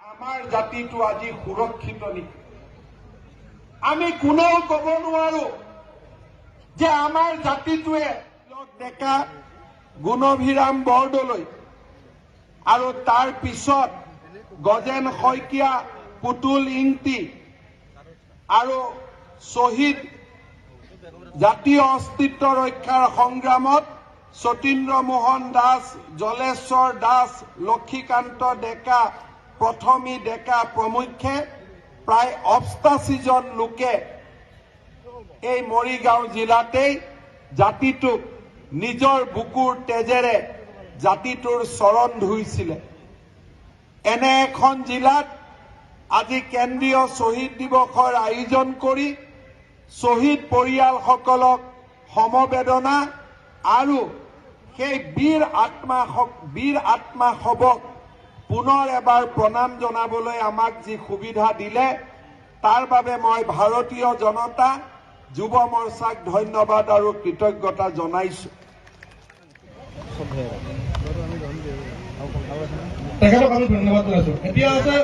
আমাৰ জাতিটো আজি সুৰক্ষিত নেকি? আমি কোনেও ক'ব নোৱাৰো যে আমাৰ জাতিটোৱে ডেকা গুণভিৰাম বৰদলৈ আৰু তাৰ পিছত গজেন শইকীয়া, পুতুল ইংতি আৰু শ্বহীদ জাতীয় অস্তিত্ব ৰক্ষাৰ সংগ্ৰামত সতীন্দ্ৰ মোহন দাস, জলেশ্বৰ দাস, লক্ষীকান্ত ডেকা, প্ৰথমী ডেকা প্ৰমুখ্যে প্ৰায় ৮৮ জন লোকে এই মৰিগাঁও জিলাতেই জাতিটোক নিজৰ বুকুৰ তেজেৰে জাতিটোৰ চৰণ ধুইছিলে। এনে এখন জিলাত আজি কেন্দ্ৰীয় শ্বহীদ দিৱসৰ আয়োজন কৰি শ্বহীদ পৰিয়ালসকলক সমবেদনা আৰু সেই বীৰ আত্মা শৱক পুনৰ এবাৰ প্ৰণাম জনাবলৈ আমাক যি সুবিধা দিলে তাৰ বাবে মই ভাৰতীয় জনতা যুৱ মৰ্চাক ধন্যবাদ আৰু কৃতজ্ঞতা জনাইছো। তেখেতক আমি ধন্যবাদ জনাইছো। এতিয়া আছে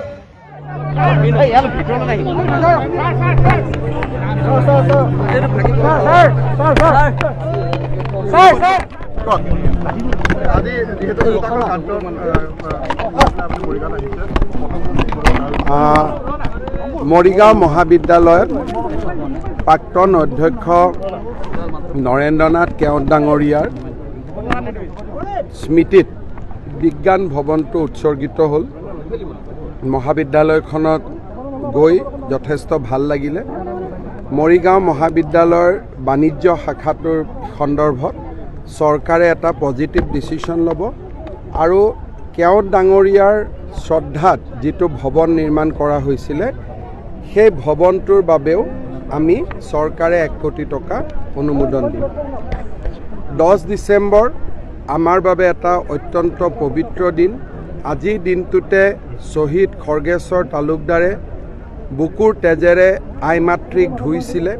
মৰিগাঁও মহাবিদ্যালয়ত প্ৰাক্তন অধ্যক্ষ নৰেন্দ্ৰনাথ কেওট ডাঙৰীয়াৰ স্মৃতিত বিজ্ঞান ভৱনটো উৎসৰ্গিত হ'ল। মহাবিদ্যালয়খনত গৈ যথেষ্ট ভাল লাগিলে। মৰিগাঁও মহাবিদ্যালয়ৰ বাণিজ্য শাখাটোৰ সন্দৰ্ভত চৰকাৰে এটা পজিটিভ ডিচিশ্যন ল'ব আৰু কেওট ডাঙৰীয়াৰ শ্ৰদ্ধাত যিটো ভৱন নিৰ্মাণ কৰা হৈছিলে সেই ভৱনটোৰ বাবেও আমি চৰকাৰে ১ কোটি টকা অনুমোদন দিম। 10 ডিচেম্বৰ আমাৰ বাবে এটা অত্যন্ত পবিত্ৰ দিন। আজিৰ দিনটোতে শ্বহীদ খৰ্গেশ্বৰ তালুকদাৰে বুকুৰ তেজেৰে আই মাতৃক ধুইছিলে।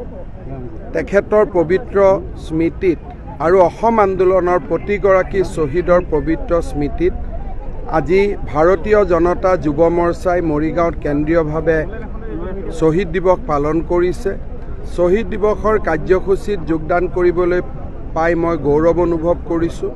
তেখেতৰ পবিত্ৰ স্মৃতিত আৰু অসম আন্দোলনৰ প্ৰতিগৰাকী শ্বহীদৰ পবিত্ৰ স্মৃতিত আজি ভাৰতীয় জনতা যুৱ মৰ্চাই মৰিগাঁৱত কেন্দ্ৰীয়ভাৱে শ্বহীদ দিৱস পালন কৰিছে। শ্বহীদ দিৱসৰ কাৰ্যসূচীত যোগদান কৰিবলৈ পাই মই গৌৰৱ অনুভৱ কৰিছোঁ।